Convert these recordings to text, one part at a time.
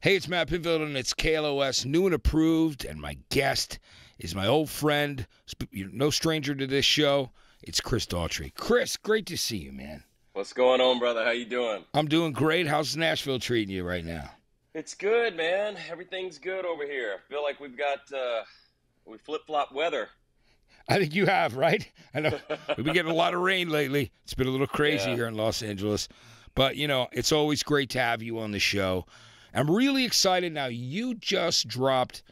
Hey, it's Matt Pinfield, and it's KLOS, new and approved, and my guest is my old friend, no stranger to this show. It's Chris Daughtry. Chris, great to see you, man. What's going on, brother? How you doing? I'm doing great. How's Nashville treating you right now? It's good, man. Everything's good over here. I feel like we flip-flop weather. I think you have, right? I know we've been getting a lot of rain lately. It's been a little crazy Yeah. here in Los Angeles. But, it's always great to have you on the show. I'm really excited now. You just dropped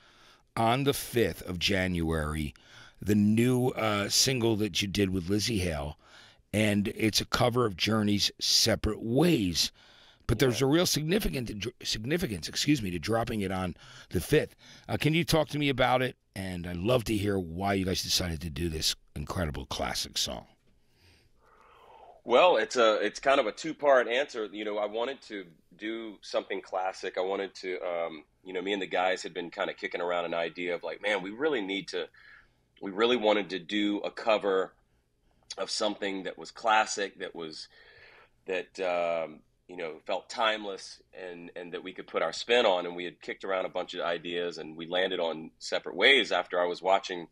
on the 5th of January the new single that you did with Lzzy Hale, and it's a cover of Journey's Separate Ways. But there's a real significance, to dropping it on the 5th. Can you talk to me about it? And I'd love to hear why you guys decided to do this incredible classic song. Well, it's kind of a two-part answer. I wanted to do something classic. I wanted to, me and the guys had been kind of kicking around an idea of like, man, we really wanted to do a cover of something that was classic, that felt timeless and that we could put our spin on. And we had kicked around a bunch of ideas, and we landed on Separate Ways after I was watching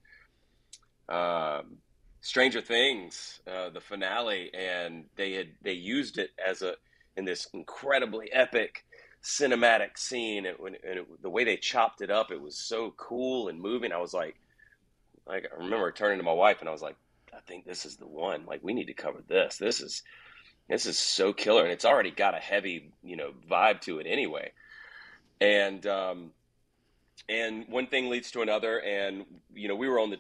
Stranger Things, the finale, and they used it in this incredibly epic cinematic scene. The way they chopped it up, it was so cool and moving. I was like I remember turning to my wife and I was like, I think this is the one. Like, we need to cover this. This is so killer, and it's already got a heavy, vibe to it anyway. And one thing leads to another, and we were on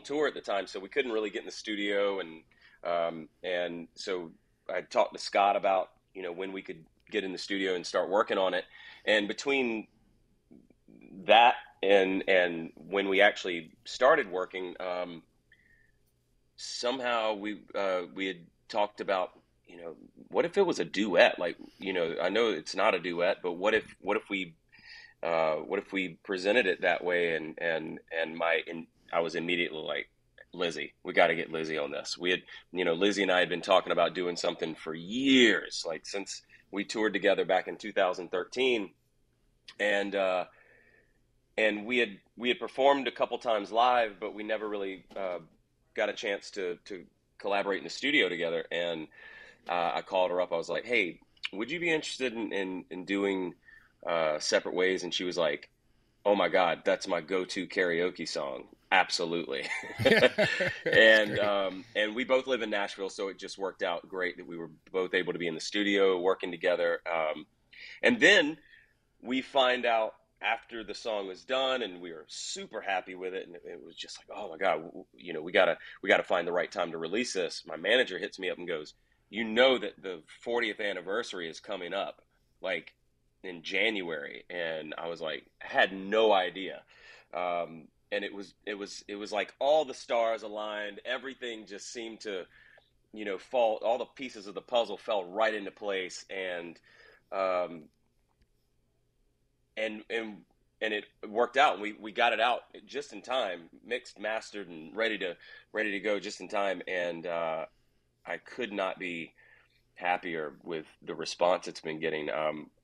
tour at the time, so we couldn't really get in the studio, and so I talked to Scott about when we could get in the studio and start working on it. And between that and when we actually started working, somehow we had talked about, what if it was a duet? Like, I know it's not a duet, but what if we presented it that way? And I was immediately like, Lzzy, we got to get Lzzy on this. We had, Lzzy and I had been talking about doing something for years, like since we toured together back in 2013, and we had performed a couple times live, but we never really got a chance to collaborate in the studio together. And I called her up. I was like, hey, would you be interested in doing Separate Ways? And she was like, oh my God, that's my go-to karaoke song. Absolutely. And we both live in Nashville, so it just worked out great that we were both able to be in the studio working together. And then we find out after the song was done, and we were super happy with it, and it was just like, oh my God, we gotta find the right time to release this. My manager hits me up and goes, that the 40th anniversary is coming up, like in January. And I was like, I had no idea. And it was like all the stars aligned. Everything just seemed to, fall. All the pieces of the puzzle fell right into place. And it worked out. We got it out just in time, mixed, mastered, and ready to go just in time. And I could not be happier with the response it's been getting.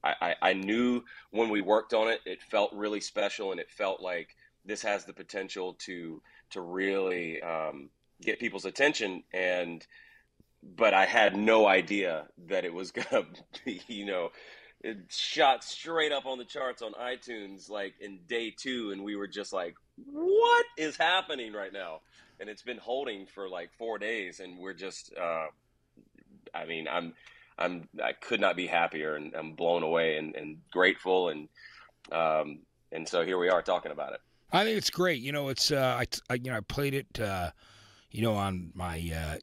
I knew when we worked on it, it felt really special, and it felt like this has the potential to really get people's attention. But I had no idea that it was gonna be, it shot straight up on the charts on iTunes like in day 2, and we were just like, what is happening right now? And it's been holding for like 4 days, and we're just I could not be happier, and I'm blown away and grateful, and so here we are talking about it. I think it's great. It's I played it on my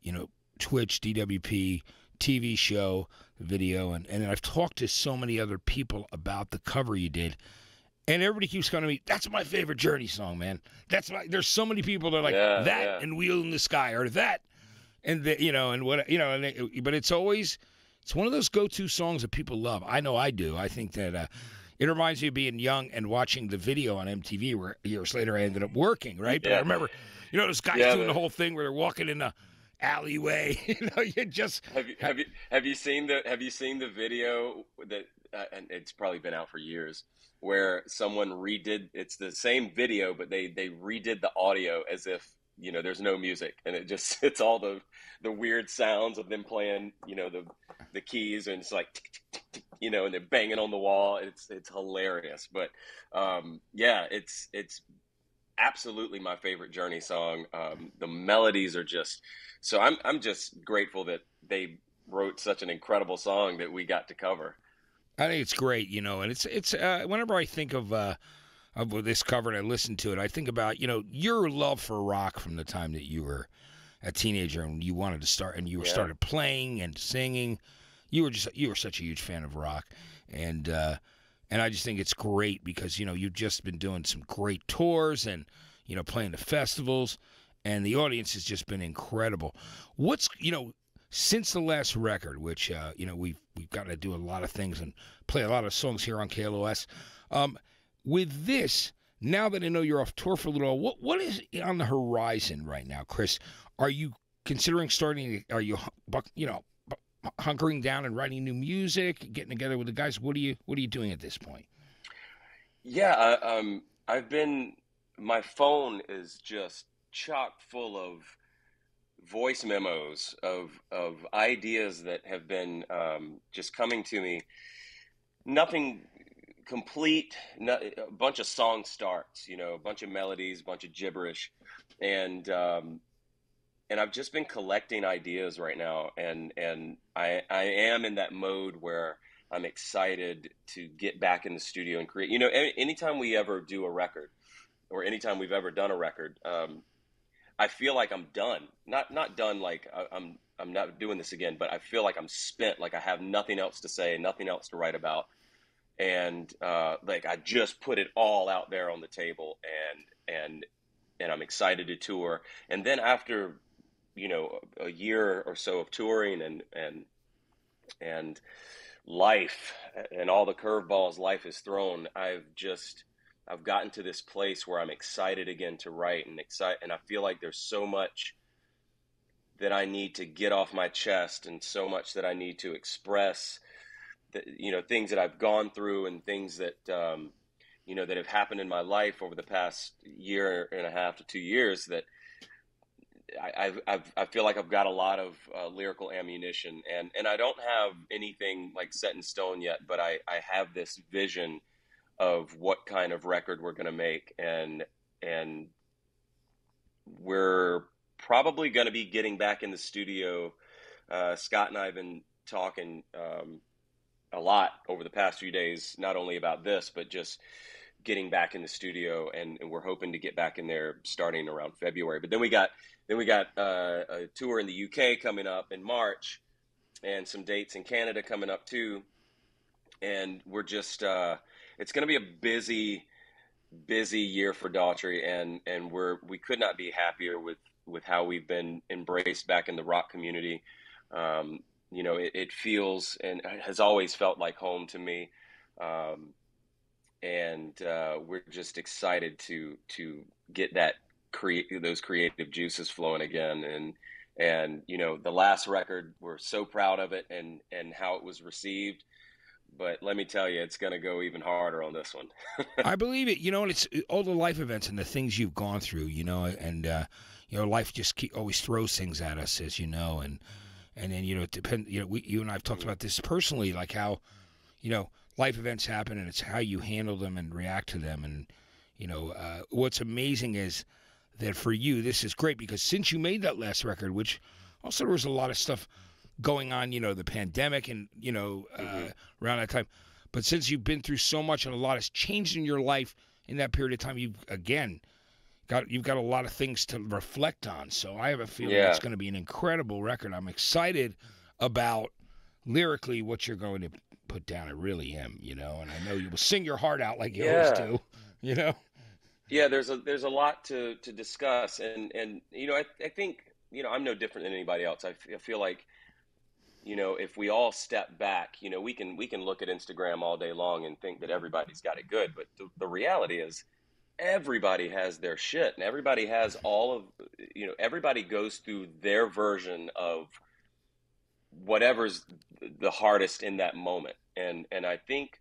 Twitch DWP TV show video, and then I've talked to so many other people about the cover you did, and everybody keeps coming to me, that's my favorite Journey song, man. There's so many people that are like and Wheel in the Sky, or that, and but it's one of those go-to songs that people love. I know I do. I think that it reminds me of being young and watching the video on MTV, where years later I ended up working, right? But I remember, those guys doing the whole thing where they're walking in the alleyway. You just have you seen the video that and it's probably been out for years, where someone redid, it's the same video, but they redid the audio as if, there's no music, and it just, it's all the weird sounds of them playing, the keys, and it's like tick, tick, tick, tick, and they're banging on the wall. It's hilarious. But yeah, it's absolutely my favorite Journey song. The melodies are just, so I'm just grateful that they wrote such an incredible song that we got to cover. I think it's great, and it's whenever I think of this cover and I listen to it, I think about your love for rock from the time that you were a teenager and you wanted to start and you were Yeah. started playing and singing. You were such a huge fan of rock, and I just think it's great because you've just been doing some great tours and playing the festivals, and the audience has just been incredible. What's since the last record, which we've got to do a lot of things and play a lot of songs here on KLOS. With this, now that I know you're off tour for a little while, what is on the horizon right now, Chris? Are you considering starting? Are you hunkering down and writing new music, getting together with the guys? What are you doing at this point? Yeah, I've been, my phone is just chock full of voice memos of ideas that have been just coming to me. Nothing complete, a bunch of song starts, a bunch of melodies, a bunch of gibberish, and I've just been collecting ideas right now, and I am in that mode where I'm excited to get back in the studio and create. Anytime we ever do a record, or anytime we've ever done a record, I feel like I'm done. Not done like I'm not doing this again, but I feel like I'm spent. Like I have nothing else to say, nothing else to write about, and like I just put it all out there on the table, and I'm excited to tour. And then after a year or so of touring and life and all the curveballs life has thrown, I've gotten to this place where I'm excited again to write, and I feel like there's so much that I need to get off my chest, and so much that I need to express, that things that I've gone through, and things that that have happened in my life over the past year and a half to 2 years, that I feel like I've got a lot of lyrical ammunition, and I don't have anything like set in stone yet, but I have this vision of what kind of record we're going to make, and we're probably going to be getting back in the studio. Scott and I have been talking a lot over the past few days, not only about this, but just getting back in the studio, and we're hoping to get back in there starting around February. But then we got a tour in the UK coming up in March, and some dates in Canada coming up too. And we're just it's going to be a busy year for Daughtry, and we could not be happier with how we've been embraced back in the rock community. It feels and has always felt like home to me. And we're just excited to get those creative juices flowing again. And the last record, we're so proud of it, and how it was received. But let me tell you, it's going to go even harder on this one. I believe it. And it's all the life events and the things you've gone through. And life just always throws things at us, as you know, and then it depends. You and I've talked about this personally, like how life events happen, and it's how you handle them and react to them. And what's amazing is that for you, this is great because since you made that last record, which also there was a lot of stuff going on, the pandemic and around that time. But since you've been through so much and a lot has changed in your life in that period of time, you've got a lot of things to reflect on. So I have a feeling Yeah. it's going to be an incredible record. I'm excited about lyrically what you're going to put down. I really am, and I know you will sing your heart out like you always Yeah. do. Yeah, there's a lot to discuss, and I think I'm no different than anybody else. I feel like if we all step back, we can look at Instagram all day long and think that everybody's got it good, but the reality is everybody has their shit, and everybody has all of everybody goes through their version of whatever's the hardest in that moment. And I think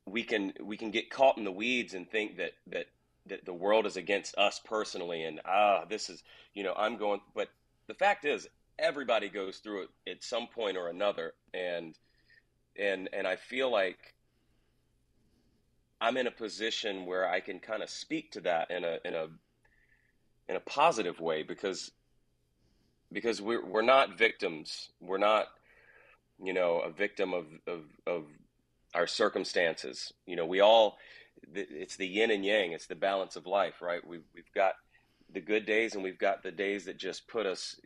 we can get caught in the weeds and think that the world is against us personally, and this is, I'm going, but the fact is everybody goes through it at some point or another, and I feel like I'm in a position where I can kind of speak to that in a positive way, because we're not victims. We're not, a victim of our circumstances. We all, it's the yin and yang. It's the balance of life, right? We've got the good days, and we've got the days that just put us,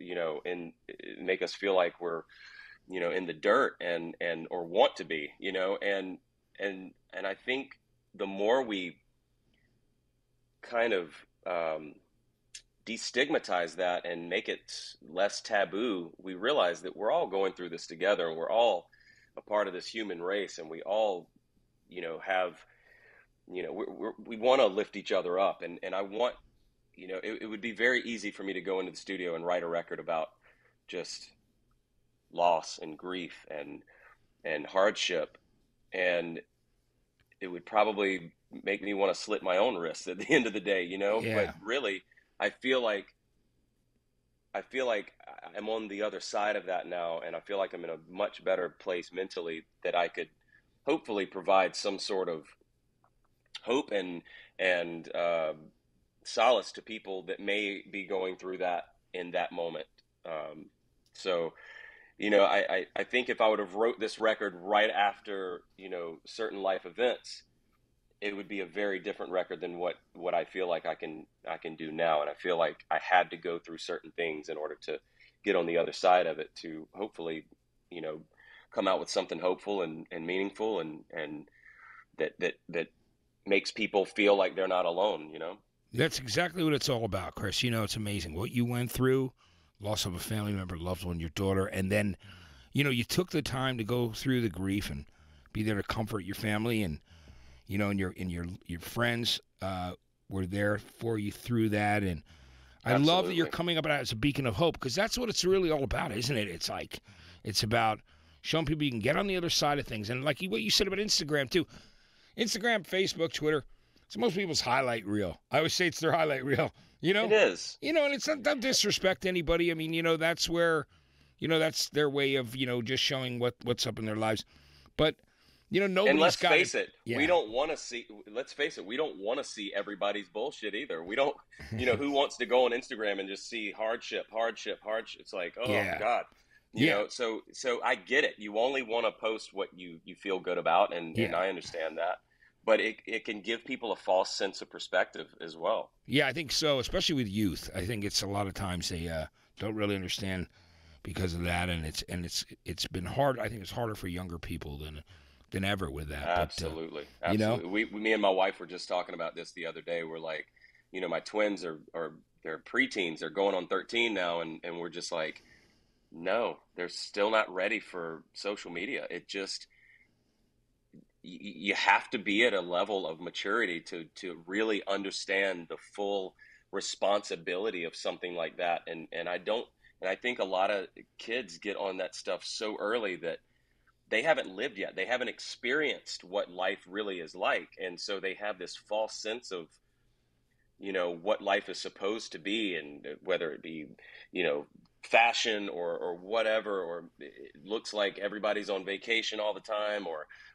make us feel like we're, in the dirt, and or want to be, and I think the more we kind of destigmatize that and make it less taboo, we realize that we're all going through this together, and we're all a part of this human race, and we all, have, we want to lift each other up, and I want, it would be very easy for me to go into the studio and write a record about just loss and grief and hardship, and it would probably make me want to slit my own wrists at the end of the day, Yeah. But really, I feel like I'm on the other side of that now, and I feel like I'm in a much better place mentally, that I could hopefully provide some sort of hope and solace to people that may be going through that in that moment. So, I think if I would have wrote this record right after, certain life events, it would be a very different record than what I feel like I can do now. And I feel like I had to go through certain things in order to get on the other side of it, to hopefully, come out with something hopeful and meaningful, and that makes people feel like they're not alone, That's exactly what it's all about, Chris. It's amazing what you went through, loss of a family member, loved one, your daughter, and then, you took the time to go through the grief and be there to comfort your family, and and your friends were there for you through that. And I Absolutely. love that you're coming up as a beacon of hope, because that's what it's really all about, isn't it? It's about showing people you can get on the other side of things. And like what you said about Instagram too, Instagram, Facebook, Twitter, it's most people's highlight reel. I always say it's their highlight reel. It is. And it's not, don't disrespect anybody. I mean, that's where, that's their way of, just showing what's up in their lives. But nobody's and let's got face it, yeah. we don't want to see. Let's face it, we don't want to see everybody's bullshit either. We don't, who wants to go on Instagram and just see hardship? It's like, oh Yeah. God, So I get it. You only want to post what you feel good about, and I understand that. But it can give people a false sense of perspective as well. Yeah, I think so, especially with youth. I think it's a lot of times they don't really understand because of that, and it's been hard. I think it's harder for younger people than ever with that. Absolutely. But, absolutely. Me and my wife were just talking about this the other day. We're like, my twins are they're preteens. They're going on 13 now, and we're just like, no, they're still not ready for social media. It just, you have to be at a level of maturity to really understand the full responsibility of something like that. And I think a lot of kids get on that stuff so early that they haven't lived yet. They haven't experienced what life really is like. And so they have this false sense of, what life is supposed to be, and whether it be, fashion or whatever, or it looks like everybody's on vacation all the time,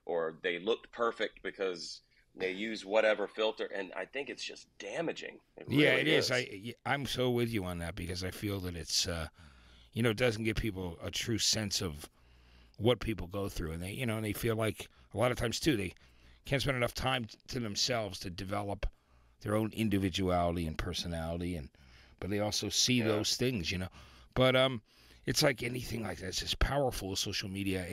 or they looked perfect because they use whatever filter. And I think it's just damaging. It really is. I'm so with you on that, because I feel that it's, it doesn't give people a true sense of what people go through, and they, and they feel like a lot of times too, they can't spend enough time to themselves to develop their own individuality and personality, but they also see those things, But it's like anything like that. It's as powerful as social media.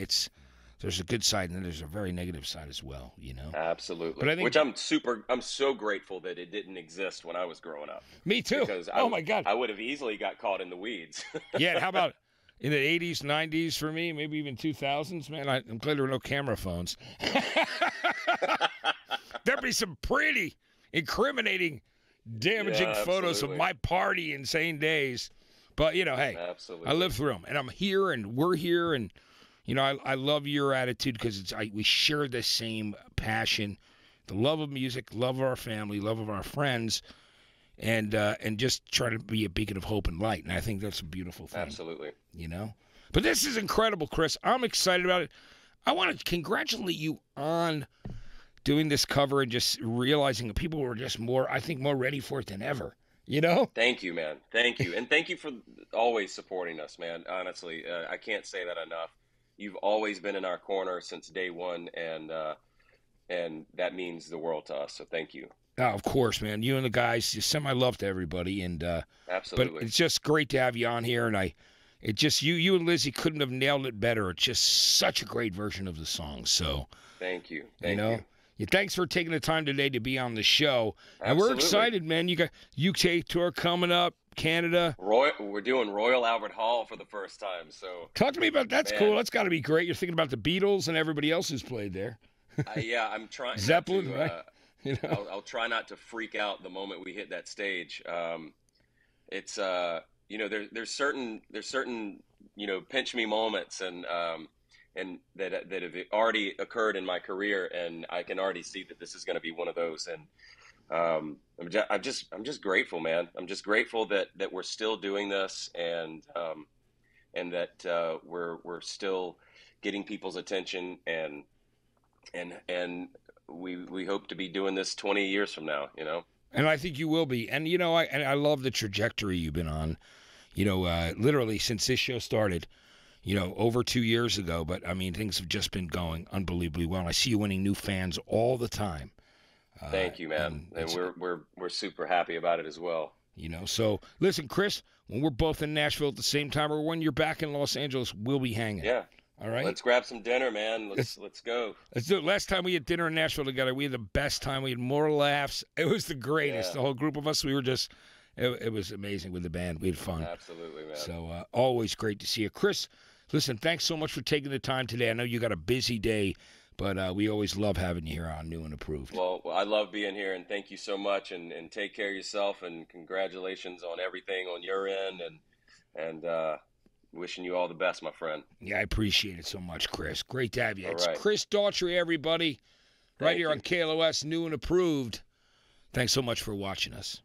There's a good side, and then there's a very negative side as well, Absolutely. But I think, which I'm so grateful that it didn't exist when I was growing up. Me too. Because my God, I would have easily got caught in the weeds. Yeah. How about in the 80s, 90s for me, maybe even 2000s? Man, I'm glad there were no camera phones. There'd be some pretty incriminating, damaging photos of my party insane days. But, hey, absolutely. I lived through them, and I'm here, and we're here, and, You know, I love your attitude because we share the same passion, the love of music, love of our family, love of our friends, and just try to be a beacon of hope and light. And I think that's a beautiful thing. Absolutely. You know? But this is incredible, Chris. I'm excited about it. I want to congratulate you on doing this cover and just realizing that people were just more ready for it than ever. You know? Thank you, man. Thank you. And thank you for always supporting us, man. Honestly, I can't say that enough. You've always been in our corner since day one, and that means the world to us. So thank you. Oh, of course, man. You and the guys, just send my love to everybody. And Absolutely. But it's just great to have you on here. And you and Lzzy couldn't have nailed it better. It's just such a great version of the song. So thank you. Thanks for taking the time today to be on the show. And Absolutely. We're excited, man. You got UK tour coming up, Canada. We're doing Royal Albert Hall for the first time. So talk to me about that. That's cool. That's got to be great. You're thinking about the Beatles and everybody else who's played there. Yeah, I'm trying. Zeppelin, right? You know? I'll try not to freak out the moment we hit that stage. It's you know, there's certain you know, pinch me moments and that have already occurred in my career, and I can already see that this is going to be one of those. And I'm just grateful, man. I'm just grateful that we're still doing this, and that we're still getting people's attention, and we hope to be doing this 20 years from now, you know. And I think you will be. And you know, I love the trajectory you've been on. You know, literally since this show started. You know, over 2 years ago, but I mean, things have just been going unbelievably well. I see you winning new fans all the time. Thank you, man, and we're super happy about it as well. You know, so listen, Chris, when we're both in Nashville at the same time, or when you're back in Los Angeles, we'll be hanging. Yeah. All right. Let's grab some dinner, man. Let's go. Let's do it. Last time we had dinner in Nashville together, we had the best time. We had more laughs. It was the greatest. Yeah. The whole group of us, we were just. It was amazing with the band. We had fun. Absolutely, man. So always great to see you, Chris. Listen, thanks so much for taking the time today. I know you got a busy day, but we always love having you here on New and Approved. Well, I love being here, and thank you so much, and take care of yourself, and congratulations on everything on your end, and wishing you all the best, my friend. Yeah, I appreciate it so much, Chris. Great to have you. All It's right. Chris Daughtry, everybody, right Thank here you. on KLOS, New and Approved. Thanks so much for watching us.